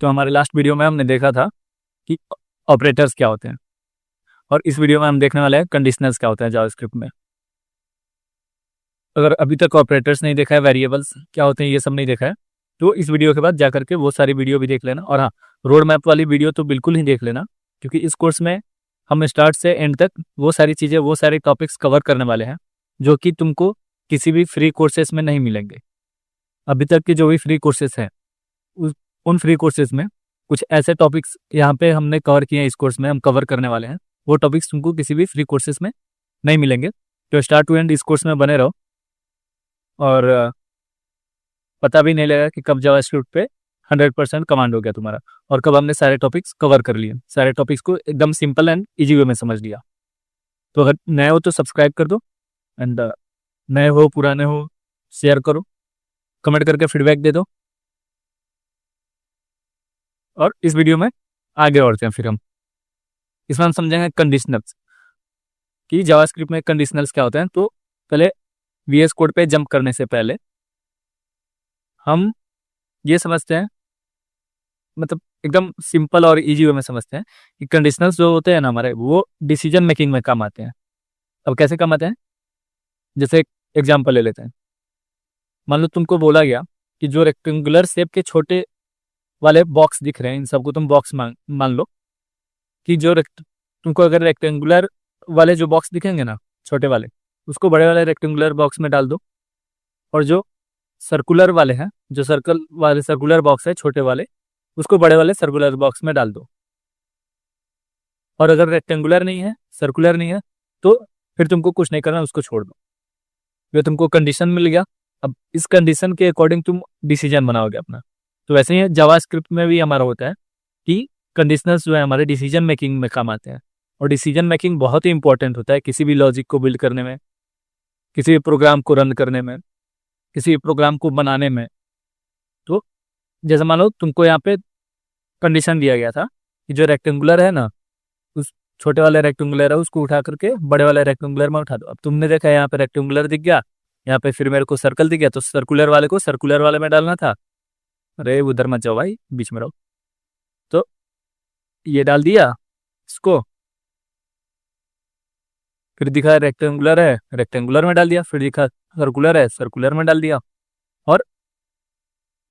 तो हमारे last video में हमने देखा था कि ऑपरेटर्स क्या होते हैं, और इस वीडियो में हम देखने वाले हैं कंडीशनल्स क्या होते हैं जावास्क्रिप्ट में। अगर अभी तक ऑपरेटर्स नहीं देखा है, वेरिएबल्स क्या होते हैं ये सब नहीं देखा है, तो इस वीडियो के बाद जा करके वो सारी वीडियो भी देख लेना। और हाँ, रोड मैप वाली वीडियो तो बिल्कुल ही देख लेना, क्योंकि इस कोर्स में हम स्टार्ट से एंड तक वो सारी चीज़ें, वो सारे टॉपिक्स कवर करने वाले हैं जो कि तुमको किसी भी फ्री कोर्सेज में नहीं मिलेंगे। अभी तक के जो भी फ्री कोर्सेज हैं उन फ्री कोर्सेज में कुछ ऐसे टॉपिक्स यहाँ पे हमने कवर किए हैं, इस कोर्स में हम कवर करने वाले हैं। वो टॉपिक्स तुमको किसी भी फ्री कोर्सेज में नहीं मिलेंगे। तो स्टार्ट टू एंड इस कोर्स में बने रहो, और पता भी नहीं लगेगा कि कब जावास्क्रिप्ट पे 100% कमांड हो गया तुम्हारा, और कब हमने सारे टॉपिक्स कवर कर लिए, सारे टॉपिक्स को एकदम सिंपल एंड इजी वे में समझ लिया। तो अगर नए हो तो सब्सक्राइब कर दो, एंड नए हो पुराने हो शेयर करो, कमेंट करके फीडबैक दे दो। और इस वीडियो में आगे बढ़ते हैं। फिर हम इसमें हम समझेंगे कंडीशनल्स, कि जावास्क्रिप्ट में कंडीशनल्स क्या होते हैं। तो पहले वीएस कोड पे जंप करने से पहले हम ये समझते हैं, मतलब एकदम सिंपल और इजी वे में समझते हैं कि कंडीशनल्स जो होते हैं ना हमारे, वो डिसीजन मेकिंग में काम आते हैं। अब कैसे काम आते हैं, जैसे एक एग्जाम्पल ले लेते हैं। मान लो तुमको बोला गया कि जो रेक्टेंगुलर शेप के छोटे वाले बॉक्स दिख रहे हैं, इन सबको तुम बॉक्स मान लो कि तुमको अगर रेक्टेंगुलर वाले जो बॉक्स दिखेंगे ना छोटे वाले, उसको बड़े वाले रेक्टेंगुलर बॉक्स में डाल दो। और जो सर्कुलर वाले हैं, जो सर्कुलर बॉक्स है छोटे वाले, उसको बड़े वाले सर्कुलर बॉक्स में डाल दो। और अगर रेक्टेंगुलर नहीं है, सर्कुलर नहीं है, तो फिर तुमको कुछ नहीं करना, उसको छोड़ दो। ये तुमको कंडीशन मिल गया। अब इस कंडीशन के अकॉर्डिंग तुम डिसीजन बनाओगे अपना। तो वैसे ही जावास्क्रिप्ट में भी हमारा होता है कि कंडीशनल्स जो है हमारे डिसीजन मेकिंग में काम आते हैं। और डिसीजन मेकिंग बहुत ही इंपॉर्टेंट होता है किसी भी लॉजिक को बिल्ड करने में, किसी भी प्रोग्राम को रन करने में, किसी भी प्रोग्राम को बनाने में। तो जैसे मान लो तुमको यहाँ पे कंडीशन दिया गया था कि जो रेक्टेंगुलर है ना, उस छोटे वाले रेक्टेंगुलर है उसको उठा करके बड़े वाले रेक्टेंगुलर में उठा दो। अब तुमने देखा यहाँ पे रेक्टेंगुलर दिख गया, यहाँ पे फिर मेरे को सर्कल दिख गया, तो सर्कुलर वाले को सर्कुलर वाले में डालना था। अरे उधर मत जाओ भाई, बीच में रहो। तो ये डाल दिया इसको, फिर दिखा रेक्टेंगुलर है, रेक्टेंगुलर में डाल दिया, फिर दिखा सर्कुलर है, सर्कुलर में डाल दिया, और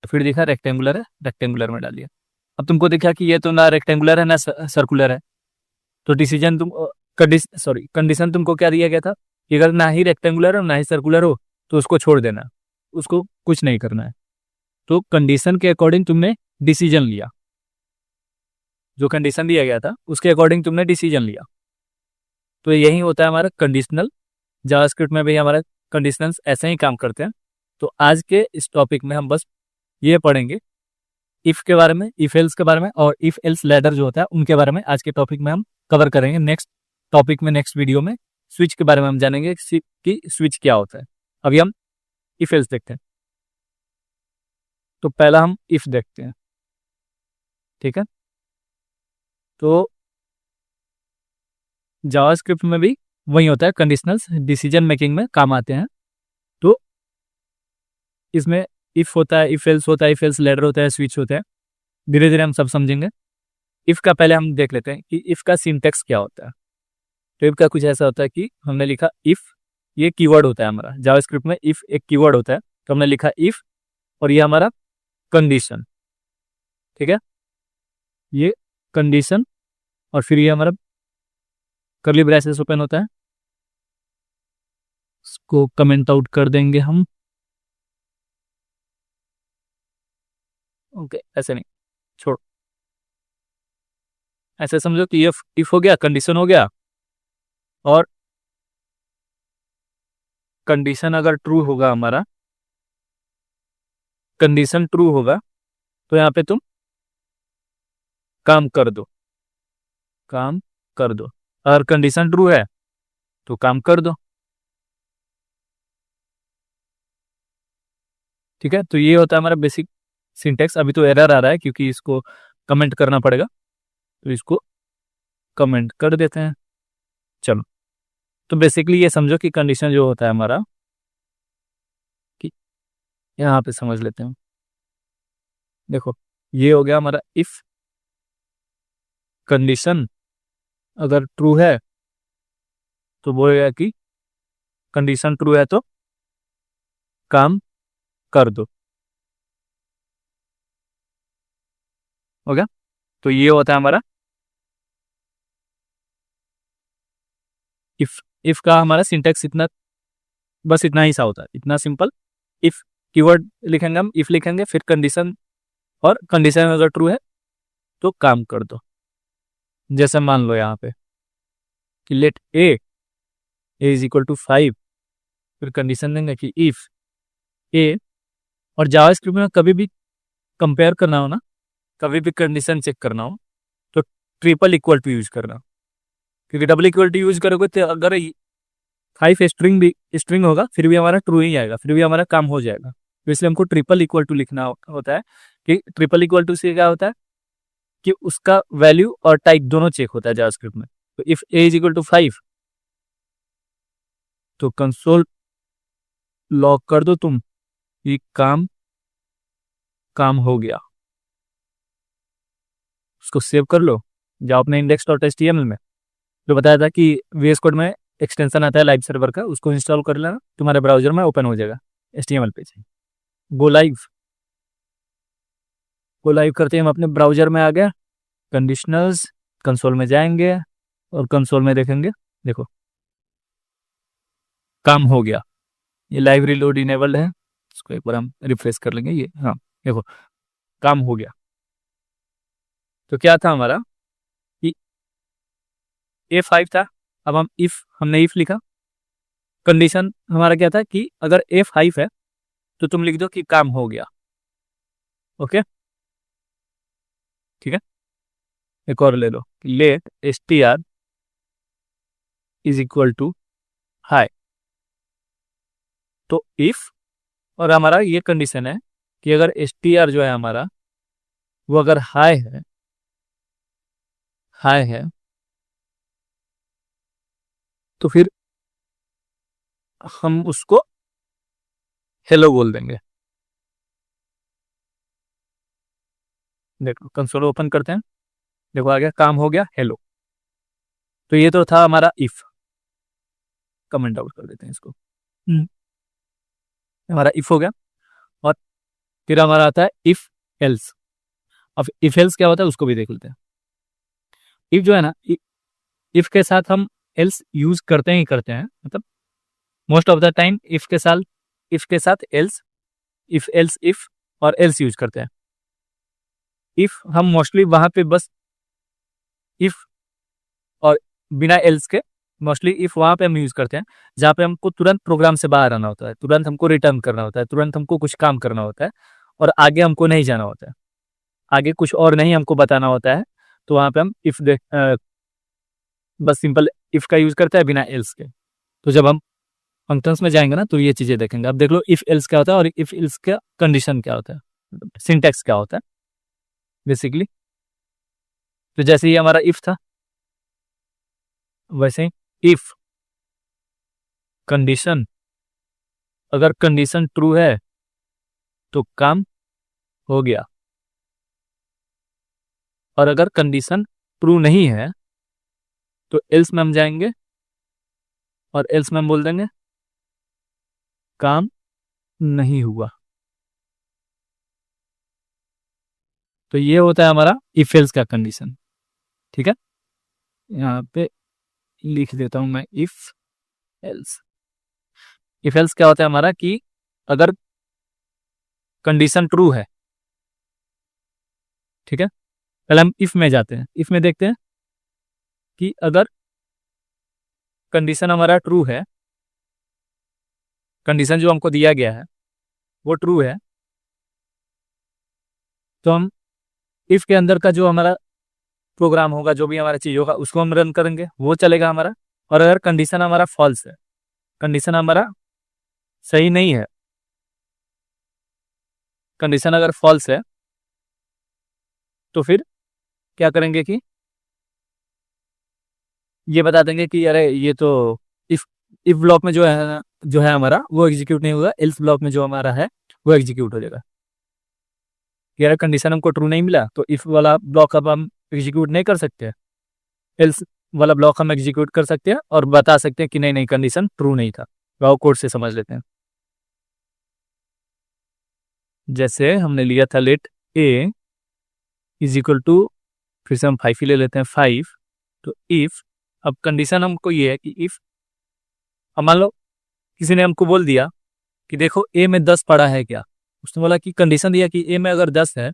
फिर दिखा रेक्टेंगुलर है, रेक्टेंगुलर में डाल दिया। अब तुमको दिखा कि ये तो ना रेक्टेंगुलर है ना सर्कुलर है, तो डिसीजन तुम कंडीशन तुमको क्या दिया गया था कि अगर ना ही रेक्टेंगुलर हो ना ही सर्कुलर हो तो उसको छोड़ देना, उसको कुछ नहीं करना है। तो कंडीशन के अकॉर्डिंग तुमने डिसीजन लिया, जो कंडीशन दिया गया था उसके अकॉर्डिंग तुमने डिसीजन लिया। तो यही होता है हमारा कंडीशनल। जावास्क्रिप्ट में भी हमारा कंडीशनल्स ऐसे ही काम करते हैं। तो आज के इस टॉपिक में हम बस ये पढ़ेंगे इफ के बारे में, इफ एल्स के बारे में, और इफ एल्स लैडर जो होता है उनके बारे में आज के टॉपिक में हम कवर करेंगे। नेक्स्ट टॉपिक में, नेक्स्ट वीडियो में स्विच के बारे में हम जानेंगे कि स्विच क्या होता है। अभी हम इफ एल्स देखते हैं। तो पहला हम इफ देखते हैं, ठीक है। तो जावास्क्रिप्ट में भी वही होता है, कंडीशनल्स डिसीजन मेकिंग में काम आते हैं। तो इसमें इफ होता है, इफ एल्स होता है, इफ एल्स लैडर होता है, स्विच होता है। धीरे धीरे हम सब समझेंगे। इफ का पहले हम देख लेते हैं कि इफ का सिंटेक्स क्या होता है। तो इफ का कुछ ऐसा होता है कि हमने लिखा इफ, ये कीवर्ड होता है हमारा जावास्क्रिप्ट में। इफ एक कीवर्ड होता है, तो हमने लिखा इफ, और ये हमारा कंडीशन, ठीक है। ये कंडीशन, और फिर ये हमारा कर्ली ब्रेसेस ओपन होता है, इसको कमेंट आउट कर देंगे हम। ओके, ऐसे नहीं, छोड़, ऐसे समझो कि इफ हो गया, कंडीशन हो गया, और कंडीशन अगर ट्रू होगा, हमारा कंडीशन ट्रू होगा, तो यहाँ पे तुम काम कर दो, काम कर दो। अगर कंडीशन ट्रू है तो काम कर दो, ठीक है। तो ये होता है हमारा बेसिक सिंटेक्स। अभी तो एरर आ रहा है क्योंकि इसको कमेंट करना पड़ेगा, तो इसको कमेंट कर देते हैं। चलो, तो बेसिकली ये समझो कि कंडीशन जो होता है हमारा, कि यहाँ पे समझ लेते हैं। देखो, ये हो गया हमारा इफ कंडीशन अगर ट्रू है तो बोलेगा कि कंडीशन ट्रू है तो काम कर दो। हो गया। तो ये होता है हमारा इफ का हमारा सिंटेक्स इतना, बस इतना ही सा होता है, इतना सिंपल। इफ कीवर्ड लिखेंगे हम, इफ लिखेंगे, फिर कंडीशन, और कंडीशन अगर ट्रू है तो काम कर दो। जैसे मान लो यहाँ पे कि let A is equal to 5, फिर कंडीशन देंगे कि इफ ए, और जावास्क्रिप्ट में कभी भी कंपेयर करना हो ना, कभी भी कंडीशन चेक करना हो तो ट्रिपल इक्वल टू यूज करना, क्योंकि डबल इक्वल टू यूज करोगे तो अगर 5 स्ट्रिंग भी स्ट्रिंग होगा फिर भी हमारा ट्रू ही आएगा, फिर भी हमारा काम हो जाएगा। तो इसलिए हमको ट्रिपल इक्वल टू लिखना होता है। कि ट्रिपल इक्वल टू से क्या होता है कि उसका वैल्यू और टाइप दोनों चेक होता है जावास्क्रिप्ट में। तो if A is equal to 5 तो कंसोल लॉग कर दो तुम, ये काम हो गया। उसको सेव कर लो, जाओ अपने index.html में, जो बताया था कि VS कोड में एक्सटेंशन आता है लाइव सर्वर का, उसको इंस्टॉल कर लेना, तुम्हारे ब्राउजर में ओपन हो जाएगा HTML पेज। गो लाइव करते हैं हम अपने ब्राउजर में आ गया, कंडीशनल्स, कंसोल में जाएंगे और कंसोल में देखेंगे, देखो काम हो गया। ये लाइव रीलोड इनेबल्ड है, इसको एक बार हम रिफ्रेश कर लेंगे। ये हाँ देखो काम हो गया। तो क्या था हमारा कि A5 था, अब हमने इफ लिखा, कंडीशन हमारा क्या था कि अगर A5 है तो तुम लिख दो कि काम हो गया। ओके ठीक है। एक और ले लो, let str is equal to hi. तो इफ, और हमारा ये कंडीशन है कि अगर str जो है हमारा वो अगर हाई है तो फिर हम उसको हेलो बोल देंगे। देखो कंसोल ओपन करते हैं, देखो आ गया काम हो गया हेलो। तो ये तो था हमारा इफ। कमेंट आउट कर देते हैं इसको। हमारा इफ हो गया, और फिर हमारा आता है इफ एल्स। अब इफ एल्स क्या होता है उसको भी देख लेते हैं। इफ जो है ना, इफ के साथ हम एल्स यूज करते ही करते हैं, मतलब most of the time if के साथ एल्स, इफ एल्स इफ और एल्स यूज करते हैं। इफ हम मोस्टली वहां पे बस इफ और बिना एल्स के, मोस्टली इफ वहां पे हम यूज करते हैं जहां पे हमको तुरंत प्रोग्राम से बाहर आना होता है, तुरंत हमको रिटर्न करना होता है, तुरंत हमको कुछ काम करना होता है और आगे हमको नहीं जाना होता है, आगे कुछ और नहीं हमको बताना होता है। तो वहां पे हम इफ बस सिंपल इफ का यूज करता है बिना एल्स के। तो जब हम फंक्शंस में जाएंगे ना तो ये चीजें देखेंगे। अब देख लो इफ एल्स क्या होता है और इफ एल्स का कंडीशन क्या होता है, सिंटेक्स क्या होता है बेसिकली। तो जैसे ही हमारा इफ था वैसे ही इफ कंडीशन, अगर कंडीशन ट्रू है तो काम हो गया, और अगर कंडीशन ट्रू नहीं है तो एल्स में हम जाएंगे और एल्स में हम बोल देंगे काम नहीं हुआ। तो ये होता है हमारा इफ एल्स का कंडीशन। ठीक है, यहाँ पे लिख देता हूं मैं इफ एल्स। इफ एल्स क्या होता है हमारा कि अगर कंडीशन ट्रू है, ठीक है, पहले हम इफ में जाते हैं, इफ में देखते हैं कि अगर कंडीशन हमारा ट्रू है, कंडीशन जो हमको दिया गया है वो ट्रू है, तो हम इफ के अंदर का जो हमारा प्रोग्राम होगा, जो भी हमारा चीज होगा उसको हम रन करेंगे, वो चलेगा हमारा। और अगर कंडीशन हमारा फॉल्स है, कंडीशन हमारा सही नहीं है, कंडीशन अगर फॉल्स है तो फिर क्या करेंगे कि ये बता देंगे कि अरे ये तो इफ इफ ब्लॉक में जो है हमारा वो एग्जीक्यूट नहीं होगा, एल्स ब्लॉक में जो हमारा है वो एग्जीक्यूट हो जाएगा। कि अगर कंडीशन हमको ट्रू नहीं मिला तो इफ वाला ब्लॉक अब हम एग्जीक्यूट नहीं कर सकते, एल्स वाला ब्लॉक हम एग्जीक्यूट कर सकते हैं और बता सकते हैं कि नहीं नहीं कंडीशन ट्रू नहीं था। तो आओ कोड से समझ लेते हैं। जैसे हमने लिया था let A is equal to, फिर से हम 5 ही ले लेते हैं 5। तो इफ, अब कंडीशन हमको ये है कि इफ, अब मान लो किसी ने हमको बोल दिया कि देखो ए में 10 पड़ा है क्या, उसने बोला कि कंडीशन दिया कि ए में अगर 10 है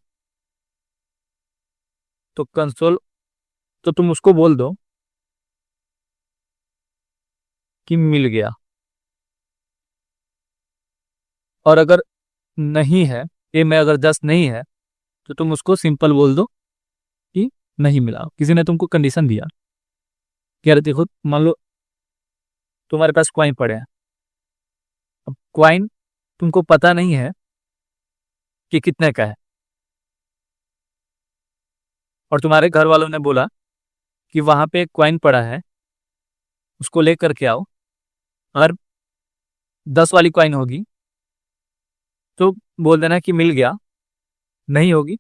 तो कंसोल, तो तुम उसको बोल दो कि मिल गया। और अगर नहीं है, ए में अगर 10 नहीं है तो तुम उसको सिंपल बोल दो कि नहीं मिला। किसी ने तुमको कंडीशन दिया कि यार देखो, मान लो तुम्हारे पास क्वाइन पड़े हैं, अब क्वाइन तुमको पता नहीं है कि कितने का है, और तुम्हारे घर वालों ने बोला कि वहां पे एक क्वाइन पड़ा है, उसको लेकर के आओ। अगर 10 वाली क्वाइन होगी तो बोल देना कि मिल गया, नहीं होगी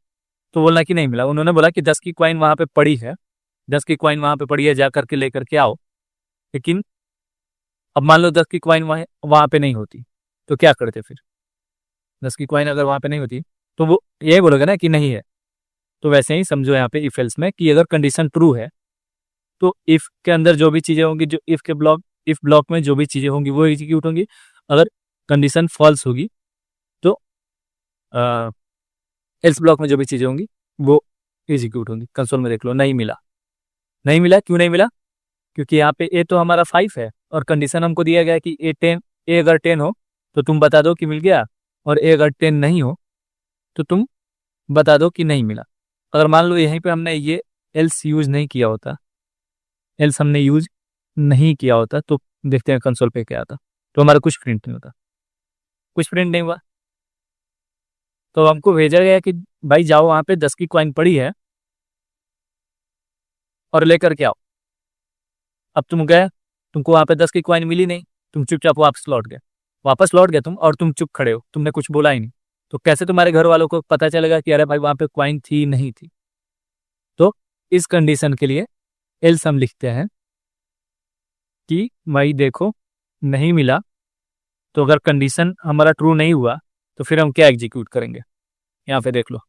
तो बोलना कि नहीं मिला। उन्होंने बोला कि 10 की क्वाइन वहां पे पड़ी है, 10 की क्वाइन वहां पे पड़ी है, जा करके लेकर के आओ। लेकिन अब मान लो 10 की क्वाइन वहां पे नहीं होती तो क्या करते फिर? 10 की क्वाइन अगर वहां पे नहीं होती तो वो यही बोलोगे ना कि नहीं है। तो वैसे ही समझो यहाँ पे इफ एल्स में कि अगर कंडीशन ट्रू है तो इफ के अंदर जो भी चीजें होंगी, जो इफ ब्लॉक में जो भी चीजें होंगी वो एग्जीक्यूट होंगी। अगर कंडीशन फॉल्स होगी तो एल्स ब्लॉक में जो भी चीजें होंगी वो एग्जीक्यूट होंगी। कंसोल में देख लो, नहीं मिला। नहीं मिला, क्यों नहीं मिला? क्योंकि यहाँ पे ए तो हमारा 5 है और कंडीशन हमको दिया गया है कि ए अगर 10 हो तो तुम बता दो कि मिल गया, और ए अगर 10 नहीं हो तो तुम बता दो कि नहीं मिला। अगर मान लो यहीं पे हमने ये एल्स यूज नहीं किया होता, एल्स हमने यूज नहीं किया होता, तो देखते हैं कंसोल पे क्या आता। तो हमारा कुछ प्रिंट नहीं होता, कुछ प्रिंट नहीं हुआ। तो हमको भेजा गया कि भाई जाओ वहां पे 10 की कॉइन पड़ी है और लेकर के आओ। अब तुम गए, तुमको वहां पे 10 की कॉइन मिली नहीं, तुम चुपचाप वापस लौट गए तुम, और तुम चुप खड़े हो, तुमने कुछ बोला ही नहीं। तो कैसे तुम्हारे घर वालों को पता चलेगा कि अरे भाई वहां पे कॉइन थी नहीं थी? तो इस कंडीशन के लिए एल्स हम लिखते हैं कि भाई देखो नहीं मिला। तो अगर कंडीशन हमारा ट्रू नहीं हुआ तो फिर हम क्या एग्जीक्यूट करेंगे? यहाँ पे देख लो,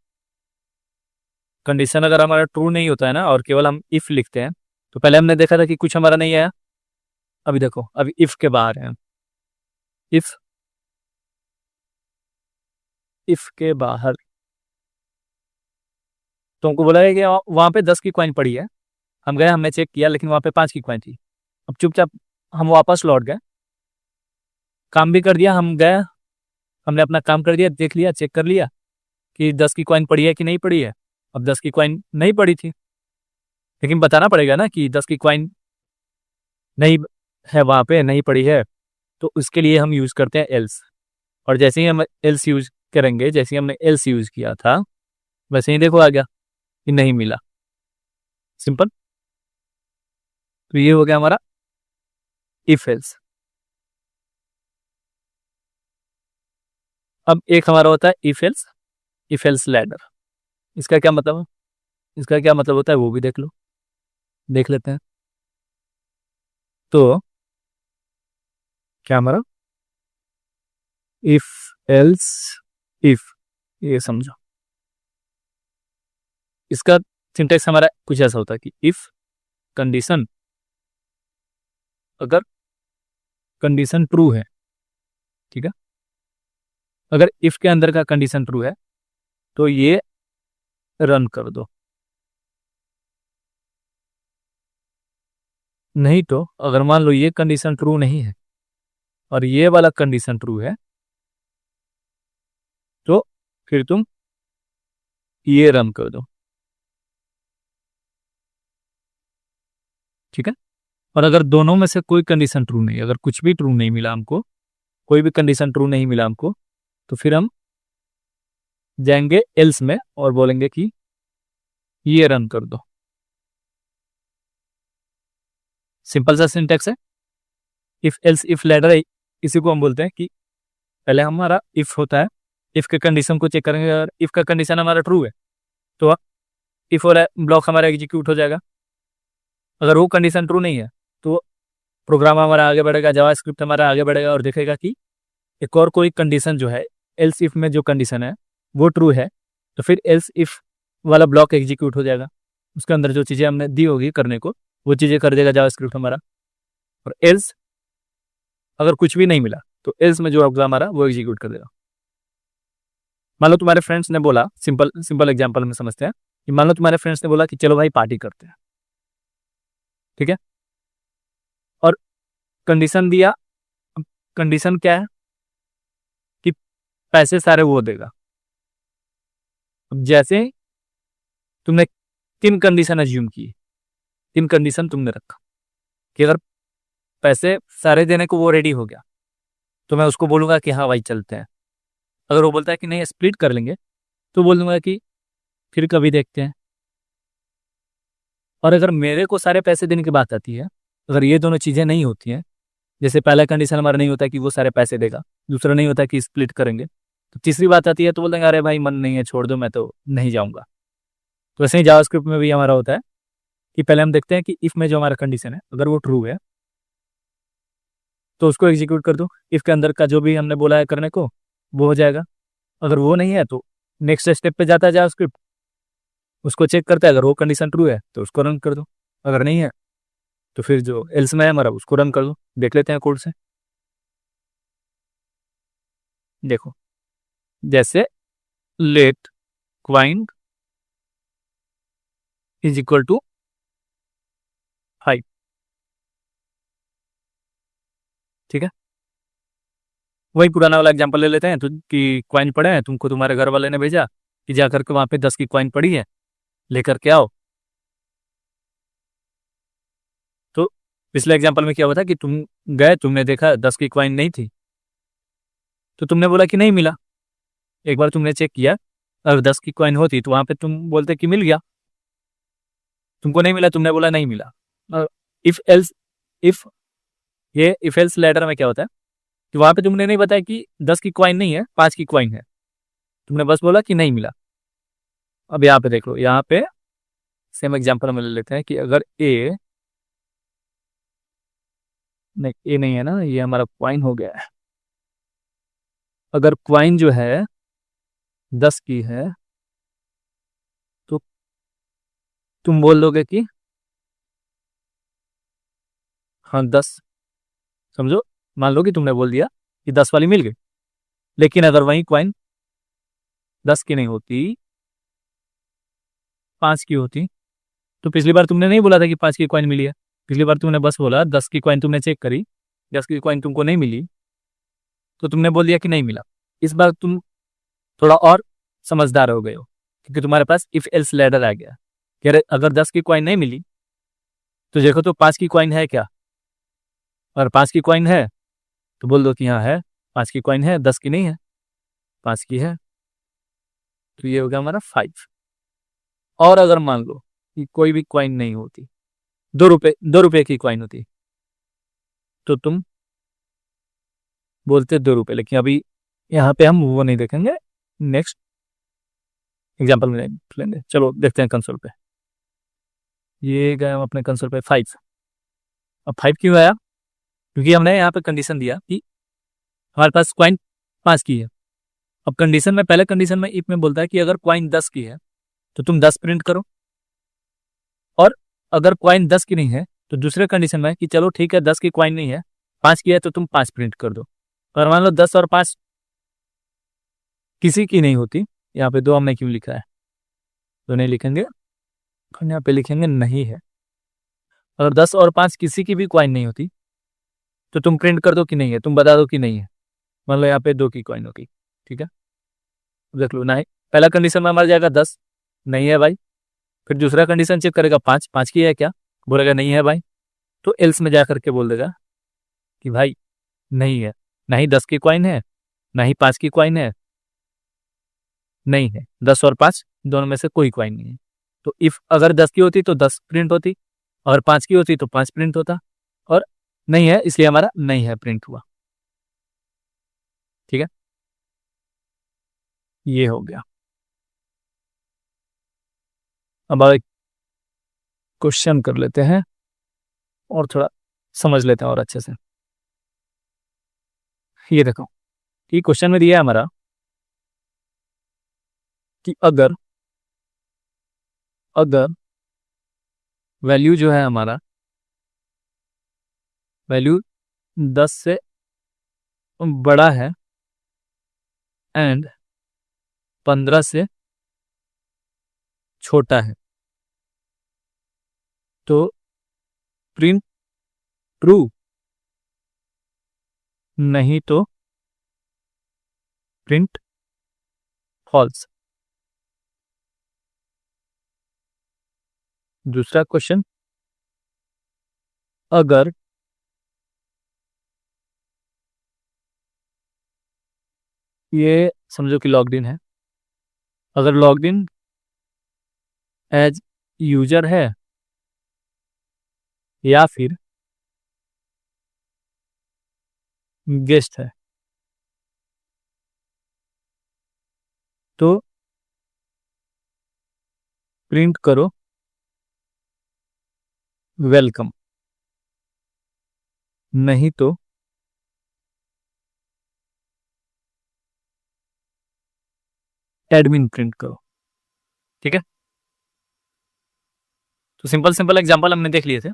कंडीशन अगर हमारा ट्रू नहीं होता है ना और केवल हम इफ लिखते हैं, तो पहले हमने देखा था कि कुछ हमारा नहीं आया। अभी देखो, अभी इफ के बाहर है, इफ इफ के बाहर तो हमको बोला है कि वहां पे 10 की कॉइन पड़ी है। हम गए, हमने चेक किया, लेकिन वहां पे 5 की कॉइन थी। अब चुपचाप हम वापस लौट गए, काम भी कर दिया, हम गए, हमने अपना काम कर दिया, देख लिया, चेक कर लिया कि 10 की कॉइन पड़ी है कि नहीं पड़ी है। अब 10 की कॉइन नहीं पड़ी थी, लेकिन बताना पड़ेगा ना कि 10 की कॉइन नहीं है, वहां पे नहीं पड़ी है। तो उसके लिए हम यूज करते हैं एल्स। और जैसे ही हम एल्स यूज करेंगे, जैसे ही हमने एल्स यूज किया था, वैसे ही देखो आ गया कि नहीं मिला। सिंपल। तो ये हो गया हमारा इफ एल्स। अब एक हमारा होता है इफ एल्स लैडर। इसका क्या मतलब है? इसका क्या मतलब होता है वो भी देख लो, देख लेते हैं। तो क्या हमारा इफ एल्स इफ, ये समझो, इसका सिंटेक्स हमारा कुछ ऐसा होता है कि इफ कंडीशन, अगर कंडीशन ट्रू है, ठीक है, अगर इफ के अंदर का कंडीशन ट्रू है तो ये रन कर दो, नहीं तो अगर मान लो ये कंडीशन ट्रू नहीं है और ये वाला कंडीशन ट्रू है तो फिर तुम ये रन कर दो, ठीक है। और अगर दोनों में से कोई कंडीशन ट्रू नहीं, अगर कुछ भी ट्रू नहीं मिला हमको, कोई भी कंडीशन ट्रू नहीं मिला हमको, तो फिर हम जाएंगे एल्स में और बोलेंगे कि ये रन कर दो। सिंपल सा सिंटेक्स है, इफ एल्स इफ लैडर। इसी को हम बोलते हैं कि पहले हमारा इफ होता है इफ के कंडीशन को चेक करेंगे। अगर इफ का कंडीशन हमारा ट्रू है तो इफ वाला ब्लॉक हमारा एग्जीक्यूट हो जाएगा। अगर वो कंडीशन ट्रू नहीं है तो प्रोग्राम हमारा आगे बढ़ेगा, जावास्क्रिप्ट हमारा आगे बढ़ेगा और देखेगा कि एक और कोई कंडीशन जो है एल्स इफ में जो कंडीशन है वो ट्रू है, तो फिर एल्स इफ वाला ब्लॉक एग्जीक्यूट हो जाएगा। उसके अंदर जो चीज़ें हमने दी होगी करने को वो चीज़ें कर देगा जावास्क्रिप्ट हमारा। और एल्स अगर कुछ भी नहीं मिला तो एल्स में जो होगा हमारा वो एग्जीक्यूट कर देगा। मान लो तुम्हारे फ्रेंड्स ने बोला, सिंपल एग्जांपल में समझते हैं कि मान लो तुम्हारे फ्रेंड्स ने बोला कि चलो भाई पार्टी करते हैं, ठीक है, और कंडीशन दिया। कंडीशन क्या है कि पैसे सारे वो देगा। अब जैसे तुमने 3 कंडीशन अज्यूम की, 3 कंडीशन तुमने रखा कि अगर पैसे सारे देने को वो रेडी हो गया तो मैं उसको बोलूंगा कि हाँ भाई चलते हैं। अगर वो बोलता है कि नहीं स्प्लिट कर लेंगे तो बोल दूंगा कि फिर कभी देखते हैं। और अगर मेरे को सारे पैसे देने की बात आती है, अगर ये दोनों चीज़ें नहीं होती हैं, जैसे पहला कंडीशन हमारा नहीं होता कि वो सारे पैसे देगा, दूसरा नहीं होता कि स्प्लिट करेंगे, तो तीसरी बात आती है तो बोल देंगे अरे भाई मन नहीं है छोड़ दो मैं तो नहीं जाऊँगा। तो वैसे ही जावास्क्रिप्ट में भी हमारा होता है कि पहले हम देखते हैं कि इफ में जो हमारा कंडीशन है अगर वो ट्रू है तो उसको एग्जीक्यूट कर दो। इफ के अंदर का जो भी हमने बोला है करने को वो हो जाएगा। अगर वो नहीं है तो नेक्स्ट स्टेप पे जाता है जावास्क्रिप्ट, उसको चेक करता है। अगर वो कंडीशन ट्रू है तो उसको रन कर दो, अगर नहीं है तो फिर जो एल्स में है हमारा उसको रन कर दो। देख लेते हैं कोड से। देखो जैसे let coin is equal to 5, ठीक है। वही पुराना वाला एग्जांपल ले लेते हैं तो कि क्वाइन पड़े हैं, तुमको तुम्हारे घर वाले ने भेजा कि जा करके वहां पे 10 की क्वाइन पड़ी है लेकर के आओ। तो पिछले एग्जांपल में क्या हुआ था कि तुम गए, तुमने देखा 10 की क्वाइन नहीं थी तो तुमने बोला कि नहीं मिला। एक बार तुमने चेक किया, अगर 10 की क्वाइन होती तो वहां पे तुम बोलते कि मिल गया, तुमको नहीं मिला, तुमने बोला नहीं मिला। इफ एल्स इफ ये इफ एल्स लेटर में क्या होता है कि वहां पे तुमने नहीं बताया कि 10 की क्वाइन नहीं है 5 की क्वाइन है, तुमने बस बोला कि नहीं मिला। अब यहाँ पे देख लो, यहाँ पे सेम एग्जांपल हम ले लेते हैं कि अगर ए नहीं, ए नहीं है ना, ये हमारा क्वाइन हो गया है। अगर क्वाइन जो है 10 की है तो तुम बोल दोगे कि हाँ 10, समझो मान लो कि तुमने बोल दिया कि 10 वाली मिल गई, लेकिन अगर वही क्वाइन 10 की नहीं होती 5 की होती, तो पिछली बार तुमने नहीं बोला था कि 5 की क्वाइन मिली है, पिछली बार तुमने बस बोला 10 की क्वाइन तुमने चेक करी, 10 की क्वाइन तुमको नहीं मिली तो तुमने बोल दिया कि नहीं मिला। इस बार तुम थोड़ा और समझदार हो गए हो क्योंकि तुम्हारे पास इफ एल्स लैडर आ गया कि अरे अगर 10 की क्वाइन नहीं मिली तो देखो तो 5 की क्वाइन है क्या, और 5 की क्वाइन है तो बोल दो कि हाँ है, 5 की क्वाइन है, 10 की नहीं है, 5 की है, तो ये हो गया हमारा 5। और अगर मान लो कि कोई भी क्वाइन नहीं होती, 2 रुपए की क्वाइन होती तो तुम बोलते 2 रुपए, लेकिन अभी यहाँ पे हम वो नहीं देखेंगे, नेक्स्ट एग्जाम्पल में देख लेंगे। चलो देखते हैं कंसोल पे। ये गए हम अपने कंसोल पे 5। अब 5 क्यों आया, क्योंकि हमने यहाँ पे कंडीशन दिया कि हमारे पास क्वाइन 5 की है। अब कंडीशन में पहले कंडीशन में इफ में बोलता है कि अगर क्वाइन 10 की है तो तुम 10 प्रिंट करो, और अगर क्वाइन 10 की नहीं है तो दूसरे कंडीशन में कि चलो ठीक है 10 की क्वाइन नहीं है 5 की है तो तुम 5 प्रिंट कर दो। और मान लो 10 और 5 किसी की नहीं होती, यहाँ पे 2 हमने क्यों लिखा है, तो नहीं लिखेंगे, यहाँ पे लिखेंगे नहीं है। अगर 10 और 5 किसी की भी क्वाइन नहीं होती तो तुम प्रिंट कर दो कि नहीं है, तुम बता दो कि नहीं है। मान लो यहाँ पे 2 की क्वाइन होगी, ठीक है, देख लो नहीं, पहला कंडीशन में हमारा जाएगा 10, नहीं है भाई। फिर दूसरा कंडीशन चेक करेगा 5 की है क्या, बोलेगा नहीं है भाई, तो एल्स में जा करके बोल देगा कि भाई नहीं है, ना ही 10 की क्वाइन है ना ही 5 की क्वाइन है, नहीं है, 10 और 5 दोनों में से कोई क्वाइन नहीं है। तो इफ अगर 10 की होती तो 10 प्रिंट होती, और 5 की होती तो 5 प्रिंट होता, और नहीं है इसलिए हमारा नहीं है प्रिंट हुआ, ठीक है। ये हो गया। अब एक क्वेश्चन कर लेते हैं और थोड़ा समझ लेते हैं और अच्छे से। ये देखो, ये क्वेश्चन में दिया है हमारा कि अगर अगर वैल्यू जो है हमारा, वैल्यू 10 से बड़ा है एंड 15 से छोटा है, तो प्रिंट ट्रू, नहीं तो प्रिंट फॉल्स। दूसरा क्वेश्चन, अगर ये समझो कि लॉग्ड इन है, अगर लॉग्ड इन एज यूजर है या फिर गेस्ट है, तो प्रिंट करो वेलकम, नहीं तो एडमिन प्रिंट करो। ठीक है, तो सिंपल सिंपल एग्जांपल हमने देख लिए थे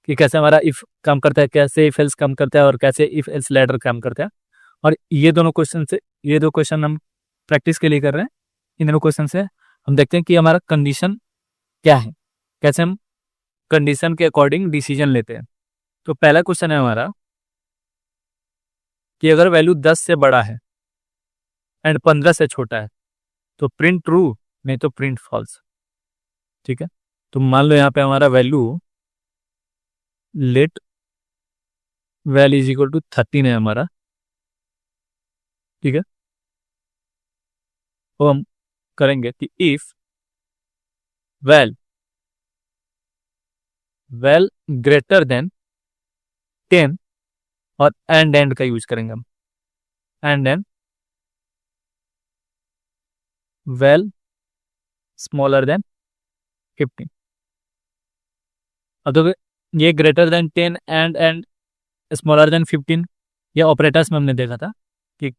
कि कैसे हमारा इफ काम करता है, कैसे इफ एल्स काम करता है और कैसे इफ एल्स लेटर काम करता है। और ये दोनों क्वेश्चन से, ये दो क्वेश्चन हम प्रैक्टिस के लिए कर रहे हैं। इन दोनों क्वेश्चन से हम देखते हैं कि हमारा कंडीशन क्या है, कैसे हम कंडीशन के अकॉर्डिंग डिसीजन लेते हैं। तो पहला क्वेश्चन है हमारा कि अगर वैल्यू 10 से बड़ा है एंड 15 से छोटा है, तो प्रिंट ट्रू, नहीं तो प्रिंट फॉल्स। ठीक है, तो मान लो यहाँ पे हमारा value let val is equal to 13 है हमारा। ठीक है, तो हम करेंगे कि if val val greater than 10, और एंड का यूज करेंगे हम, एंड वैल स्मॉलर देन 15। अब तो ये greater than 10 and smaller than 15, ये ऑपरेटर्स में हमने देखा था कि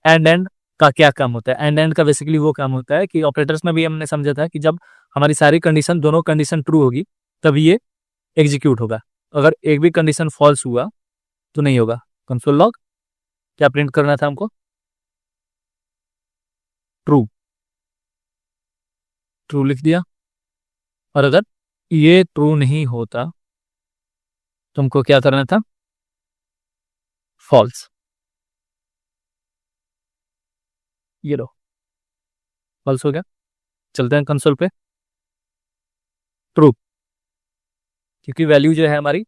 एंड का क्या काम होता है। एंड का बेसिकली वो काम होता है कि ऑपरेटर्स में भी हमने समझा था कि जब हमारी सारी कंडीशन, दोनों कंडीशन ट्रू होगी तभी ये एग्जीक्यूट होगा। अगर एक भी कंडीशन फॉल्स हुआ तो नहीं होगा। कंसोल लॉग क्या प्रिंट करना था हमको, ट्रू, ट्रू लिख दिया। और अगर ये ट्रू नहीं होता तो हमको क्या करना था, फॉल्स। ये लो, फॉल्स हो गया। चलते हैं कंसोल पे, ट्रू, क्योंकि वैल्यू जो है हमारी,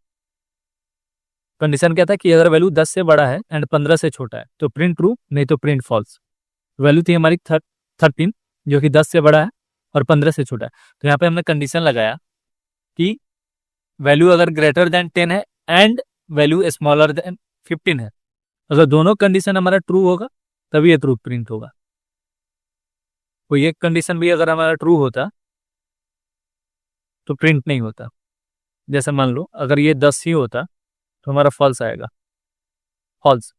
कंडीशन क्या था कि अगर वैल्यू 10 से बड़ा है एंड 15 से छोटा है तो प्रिंट ट्रू, नहीं तो प्रिंट फॉल्स। वैल्यू थी हमारी 13, जो कि 10 से बड़ा है और 15 से छोटा है। तो यहाँ पे हमने कंडीशन लगाया कि वैल्यू अगर ग्रेटर देन 10 है एंड वैल्यू स्मॉलर देन 15 है। अगर दोनों कंडीशन हमारा ट्रू होगा तभी ये ट्रू प्रिंट होगा। कोई एक कंडीशन भी अगर हमारा ट्रू होता तो प्रिंट नहीं होता। जैसे मान लो अगर ये 10 ही होता तो हमारा फॉल्स आएगा, फॉल्स,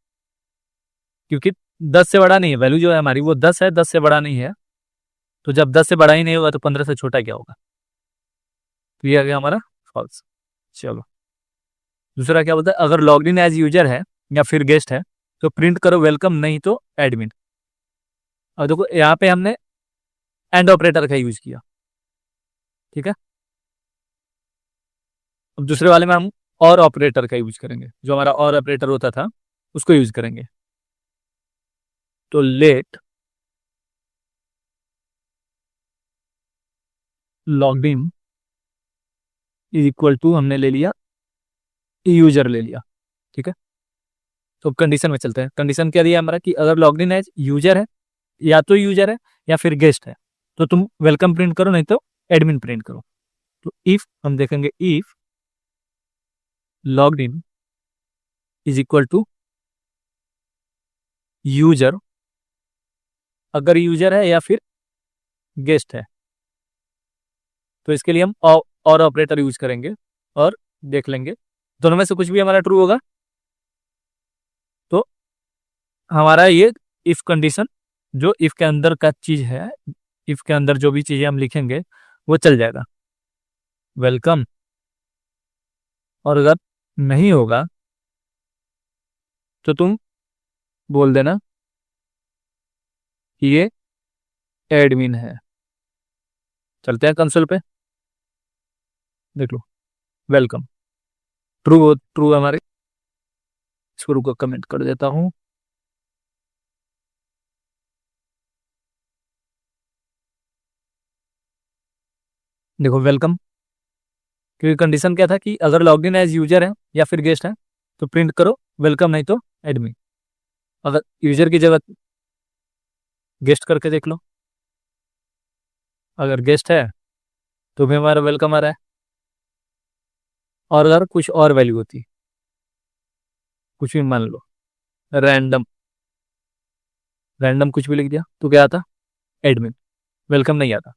क्योंकि 10 से बड़ा नहीं है। वैल्यू जो है हमारी वो 10 है, 10 से बड़ा नहीं है। तो जब 10 से बड़ा ही नहीं होगा तो 15 से छोटा क्या होगा, तो ये आ गया हमारा फॉल्स। चलो, दूसरा क्या बोलता है, अगर लॉग्ड इन एज यूजर है या फिर गेस्ट है तो प्रिंट करो वेलकम, नहीं तो एडमिन। और देखो यहाँ पे हमने एंड ऑपरेटर का यूज किया। ठीक है, अब दूसरे वाले में हम और ऑपरेटर का यूज करेंगे, जो हमारा और ऑपरेटर होता था उसको यूज करेंगे। तो let logged in is equal to, हमने ले लिया यूजर ले लिया। ठीक है, तो कंडीशन में चलते हैं। कंडीशन क्या दिया हमारा कि अगर लॉग्ड इन एज यूजर है, या तो यूजर है या फिर गेस्ट है, तो तुम वेलकम प्रिंट करो, नहीं तो एडमिन प्रिंट करो। तो इफ हम देखेंगे, if logged in is equal to user अगर यूजर है या फिर गेस्ट है। तो इसके लिए हम और ऑपरेटर यूज करेंगे और देख लेंगे, दोनों में से कुछ भी हमारा ट्रू होगा तो हमारा ये इफ कंडीशन, जो इफ के अंदर का चीज है, इफ के अंदर जो भी चीजें हम लिखेंगे वो चल जाएगा, वेलकम। और अगर नहीं होगा तो तुम बोल देना कि ये एडमिन है। चलते हैं कंसोल पे, देख लो, वेलकम। ट्रू हमारे, इसको रुको कमेंट कर देता हूं। देखो वेलकम, क्योंकि कंडीशन क्या था कि अगर लॉगिन एज यूजर है या फिर गेस्ट है तो प्रिंट करो वेलकम, नहीं तो एडमिन। अगर यूजर की जगह गेस्ट करके देख लो, अगर गेस्ट है तो भी हमारा वेलकम आ रहा है। और अगर कुछ और वैल्यू होती, कुछ भी मान लो रैंडम, कुछ भी लिख दिया तो क्या आता, एडमिन, वेलकम नहीं आता।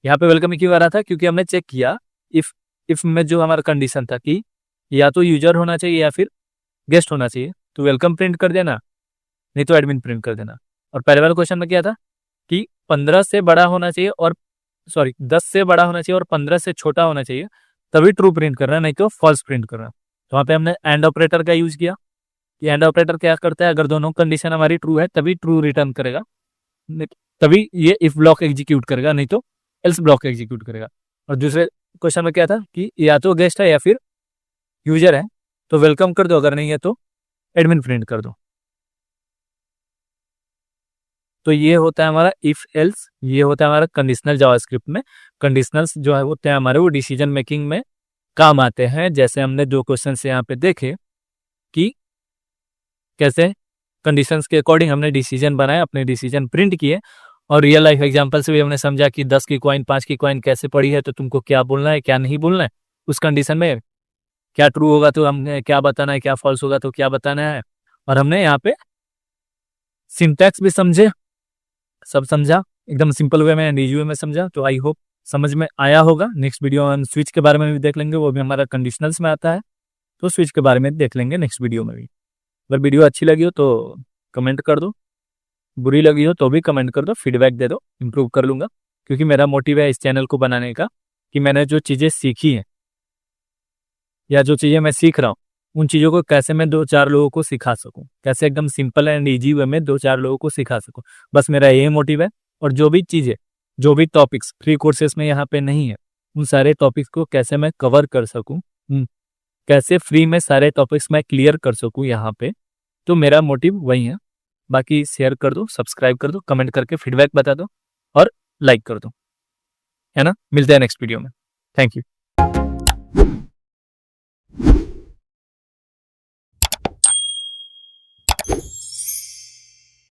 यहाँ पे वेलकम क्यों आ रहा था, क्योंकि हमने चेक किया इफ में जो हमारा कंडीशन था कि या तो यूजर होना चाहिए या फिर गेस्ट होना चाहिए, तो वेलकम प्रिंट कर देना, नहीं तो एडमिन प्रिंट कर देना। और पहले वाले क्वेश्चन में क्या था कि 15 से बड़ा होना चाहिए और 10 से बड़ा होना चाहिए और 15 से छोटा होना चाहिए, तभी ट्रू प्रिंट करना, नहीं तो फॉल्स प्रिंट करना। तो वहाँ पे हमने एंड ऑपरेटर का यूज किया कि एंड ऑपरेटर क्या करता है, अगर दोनों कंडीशन हमारी ट्रू है तभी ट्रू रिटर्न करेगा, तभी ये इफ ब्लॉक एग्जीक्यूट करेगा, नहीं तो एल्स ब्लॉक एग्जीक्यूट करेगा। और दूसरे क्वेश्चन में क्या था कि या तो गेस्ट है या फिर यूजर है तो वेलकम कर दो, अगर नहीं है तो एडमिन प्रिंट कर दो। तो ये होता है हमारा इफ एल्स, ये होता है हमारा कंडीशनल जावास्क्रिप्ट में। कंडीशनल्स जो है होते हैं हमारे, वो डिसीजन मेकिंग में काम आते हैं। जैसे हमने 2 क्वेश्चन से यहाँ पे देखे कि कैसे कंडीशंस के अकॉर्डिंग हमने डिसीजन बनाए, अपने डिसीजन प्रिंट किए, और रियल लाइफ एग्जांपल से भी हमने समझा कि 10 की कॉइन 5 की कॉइन कैसे पड़ी है, तो तुमको क्या बोलना है क्या नहीं बोलना है, उस कंडीशन में क्या ट्रू होगा तो हमने क्या बताना है, क्या फॉल्स होगा तो क्या बताना है। और हमने यहाँ पे सिंटैक्स भी समझे, सब समझा एकदम सिंपल वे में एंड इजी वे में समझा। तो आई होप समझ में आया होगा। नेक्स्ट वीडियो में हम स्विच के बारे में भी देख लेंगे, वो भी हमारा कंडीशनल्स में आता है, तो स्विच के बारे में देख लेंगे नेक्स्ट वीडियो में भी। अगर वीडियो अच्छी लगी हो तो कमेंट कर दो, बुरी लगी हो तो भी कमेंट कर दो, फीडबैक दे दो, इम्प्रूव कर लूँगा। क्योंकि मेरा मोटिव है इस चैनल को बनाने का कि मैंने जो चीज़ें सीखी हैं या जो चीज़ें मैं सीख रहा हूँ, उन चीज़ों को कैसे मैं 2-4 लोगों को सिखा सकूँ, कैसे एकदम सिंपल एंड ईजी वे में 2-4 लोगों को सिखा सकूँ, बस मेरा ये मोटिव है। और जो भी चीज़ें, जो भी टॉपिक्स फ्री कोर्सेस में यहाँ पे नहीं है, उन सारे टॉपिक्स को कैसे मैं कवर कर सकूँ, कैसे फ्री में सारे टॉपिक्स मैं क्लियर कर सकूँ यहाँ पे, तो मेरा मोटिव वही है। बाकी शेयर कर दो, सब्सक्राइब कर दो, कमेंट करके फीडबैक बता दो और लाइक कर दो, है ना। मिलते हैं नेक्स्ट वीडियो में। Thank you.